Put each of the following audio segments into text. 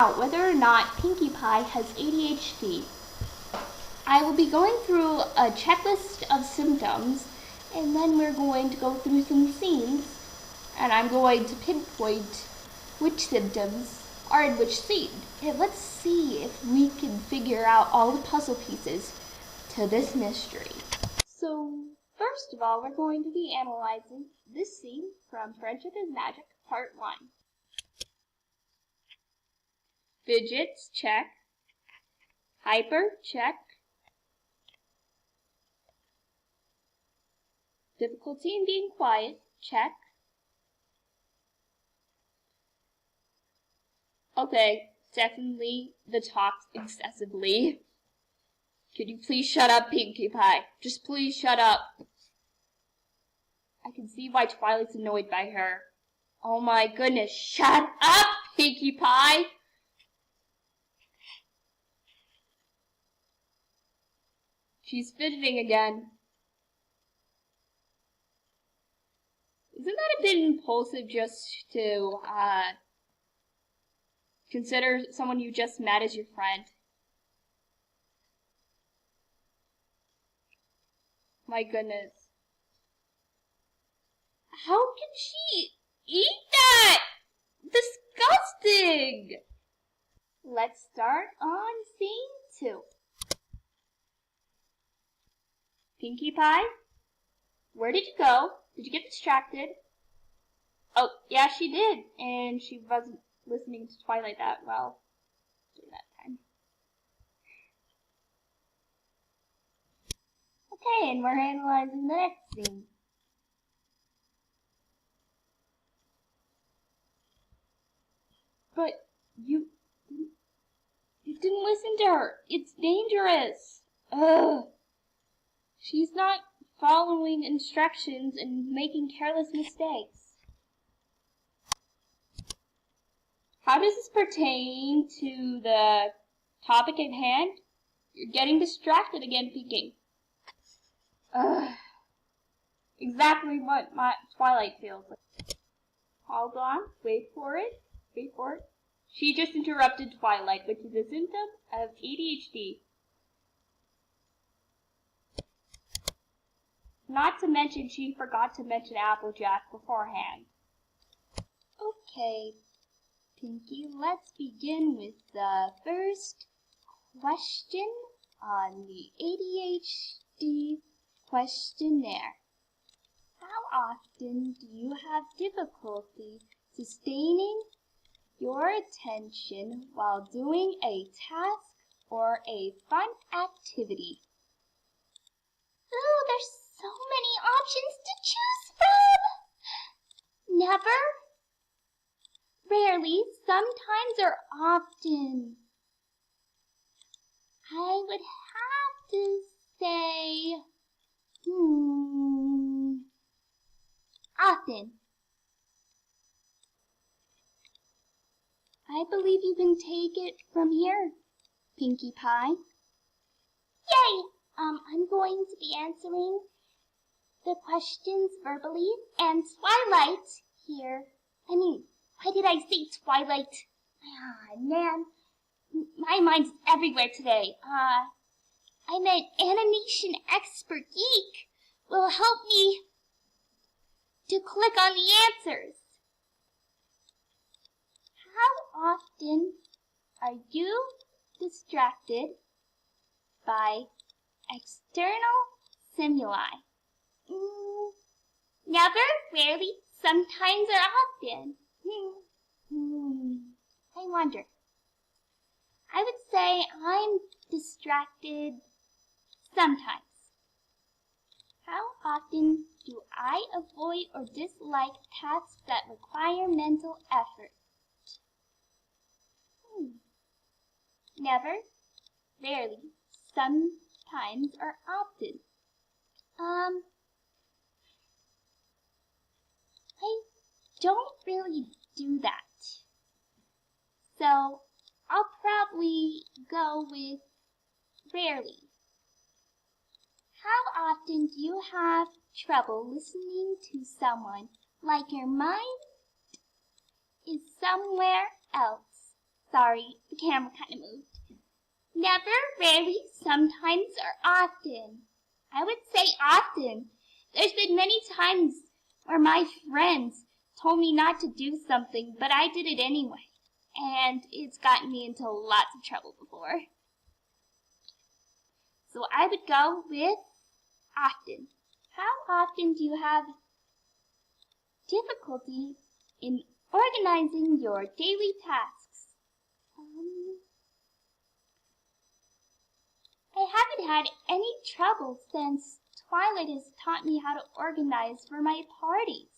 out whether or not Pinkie Pie has ADHD. I will be going through a checklist of symptoms, and then we're going to go through some scenes, and I'm going to pinpoint which symptoms are in which scene. And let's see if we can figure out all the puzzle pieces to this mystery. So, first of all, we're going to be analyzing this scene from Friendship is Magic, Part 1. Fidgets, check. Hyper, check. Difficulty in being quiet, check. Okay, definitely the talks excessively. Could you please shut up, Pinkie Pie? Just please shut up. I can see why Twilight's annoyed by her. Oh my goodness, shut up, Pinkie Pie! She's fidgeting again. Isn't that a bit impulsive just to consider someone you just met as your friend? My goodness. How can she eat that? Disgusting! Let's start on scene 2. Pinkie Pie, where did you go? Did you get distracted? Oh, yeah, she did. And she wasn't listening to Twilight that well during that time. Okay, and we're analyzing the next scene. But you didn't listen to her. It's dangerous. Ugh. She's not following instructions and making careless mistakes. How does this pertain to the topic at hand? You're getting distracted again, Pinkie. Ugh. Exactly what my Twilight feels like. Hold on. Wait for it. Wait for it. She just interrupted Twilight, which is a symptom of ADHD. Not to mention, she forgot to mention Applejack beforehand. Okay, Pinkie, let's begin with the first question on the ADHD questionnaire. How often do you have difficulty sustaining your attention while doing a task or a fun activity? Ooh, there's so many options to choose from! Never, rarely, sometimes, or often. I would have to say, often. I believe you can take it from here, Pinkie Pie. Yay! I'm going to be answering the questions verbally, and Twilight here. Why did I say Twilight? Ah, man, my mind's everywhere today. I meant animation expert geek will help me to click on the answers. How often are you distracted by external stimuli? Never, rarely, sometimes, or often. I wonder. I would say I'm distracted sometimes. How often do I avoid or dislike tasks that require mental effort? Never, rarely, sometimes, or often. I don't really do that. So I'll probably go with rarely. How often do you have trouble listening to someone like your mind is somewhere else? Sorry, the camera kind of moved. Never, rarely, sometimes, or often. I would say often. There's been many times where my friends told me not to do something, but I did it anyway. And it's gotten me into lots of trouble before. So I would go with often. How often do you have difficulty in organizing your daily tasks? I haven't had any trouble since Twilight has taught me how to organize for my parties.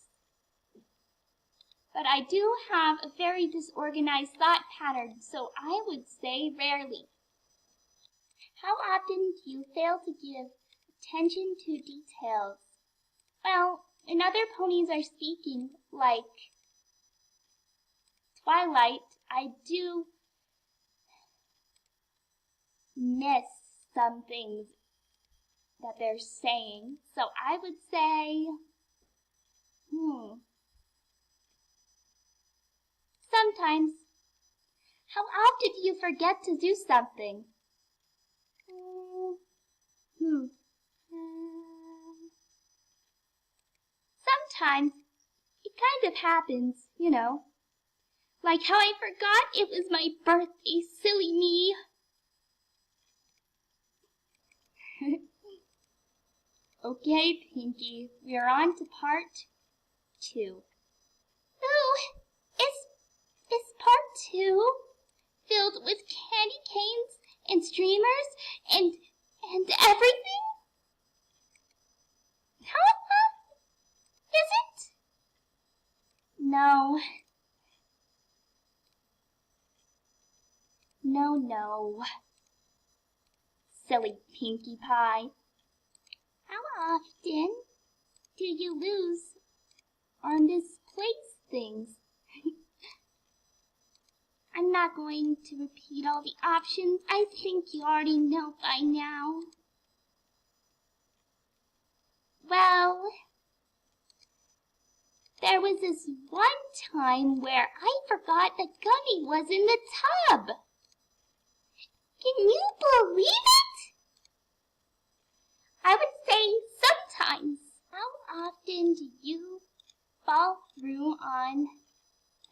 But I do have a very disorganized thought pattern, so I would say rarely. How often do you fail to give attention to details? Well, when other ponies are speaking, like Twilight, I do miss some things that they're saying. So I would say, sometimes. How often do you forget to do something? Sometimes it kind of happens, like how I forgot it was my birthday, silly me. Okay, Pinkie, we're on to part 2. Ooh, is part 2 filled with candy canes and streamers and everything? Is it? No. No. Silly Pinkie Pie. How often do you lose or misplace things? I'm not going to repeat all the options. I think you already know by now. Well, there was this one time where I forgot the gummy was in the tub. Can you believe it? I would say sometimes. How often do you fall through on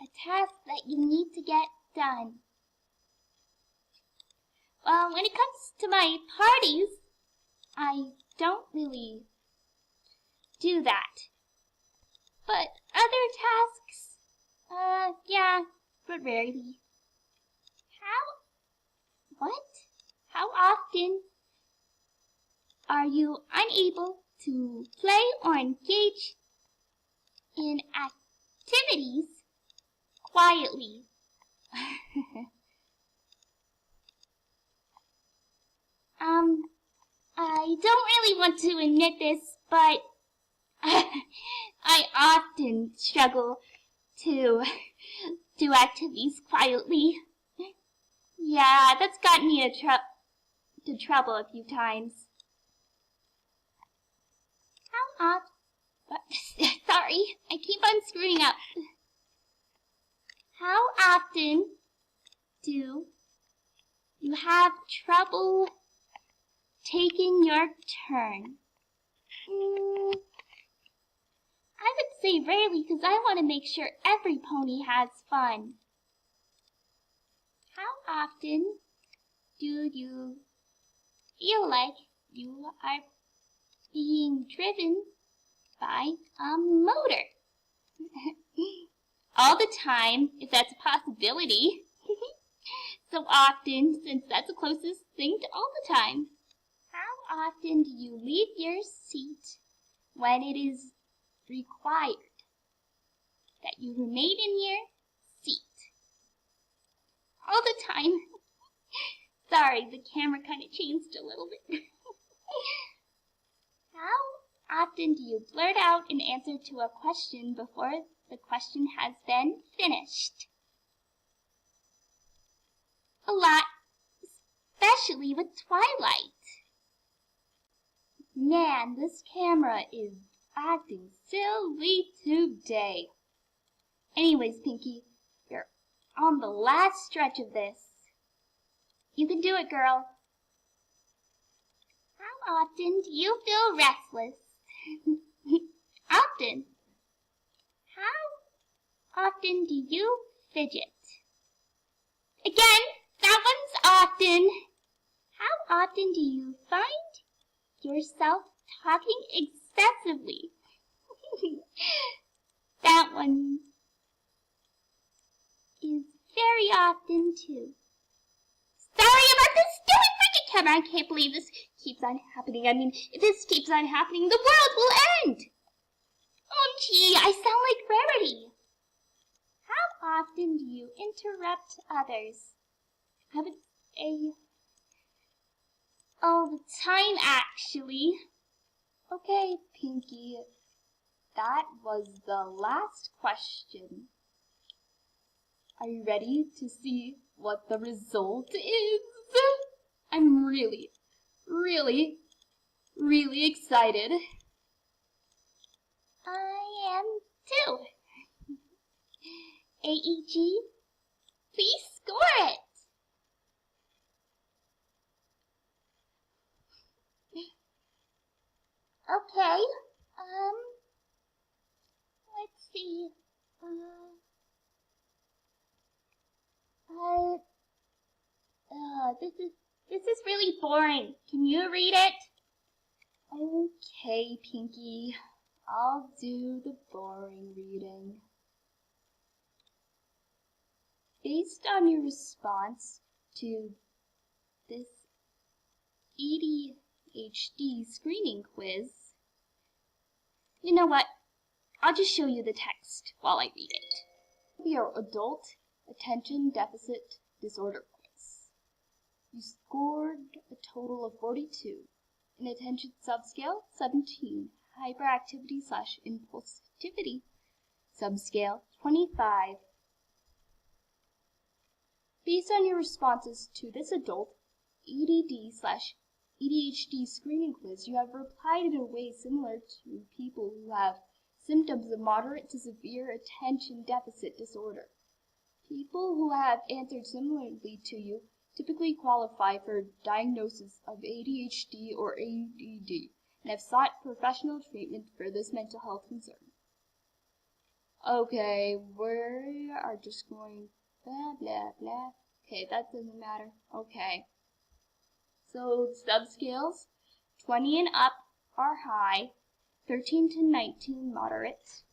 a task that you need to get done? Well, when it comes to my parties, I don't really do that. But other tasks, yeah, but rarely. How often are you unable to play or engage in activities quietly? I don't really want to admit this, but I often struggle to do activities quietly. Yeah, that's gotten me into trouble a few times. How often? Sorry, I keep on screwing up. How often do you have trouble taking your turn? I would say rarely because I want to make sure every pony has fun. How often do you feel like you are being driven by a motor? All the time, if that's a possibility. So often, since that's the closest thing to all the time. How often do you leave your seat when it is required that you remain in your seat? All the time. Sorry, the camera kind of changed a little bit. How often do you blurt out an answer to a question before the question has been finished? A lot, especially with Twilight. Man, this camera is acting silly today. Anyways, Pinkie, you're on the last stretch of this. You can do it, girl. How often do you feel restless? Often. How often do you fidget? Again, that one's often. How often do you find yourself talking excessively? That one is very often too. Sorry about this stupid freaking camera. I can't believe this keeps on happening. I mean, if this keeps on happening, the world will end. Gee, I sound like Rarity. How often do you interrupt others? I would say all the time, actually. Okay, Pinkie, that was the last question. Are you ready to see what the result is? I'm really, really, really excited. I am too. AEG, please score it. Okay, let's see. This is really boring. Can you read it? Okay, Pinkie, I'll do the boring reading. Based on your response to this ADHD screening quiz, you know what? I'll just show you the text while I read it. Your Adult Attention Deficit Disorder quiz. You scored a total of 42. In attention subscale, 17. Hyperactivity/impulsivity subscale, 25. Based on your responses to this adult ADD/ADHD screening quiz, you have replied in a way similar to people who have symptoms of moderate to severe attention deficit disorder. People who have answered similarly to you typically qualify for diagnosis of ADHD or ADD and have sought professional treatment for this mental health concern. Okay, we are just going blah, blah, blah. Okay, that doesn't matter. Okay. So, subscales, 20 and up are high, 13 to 19 moderate,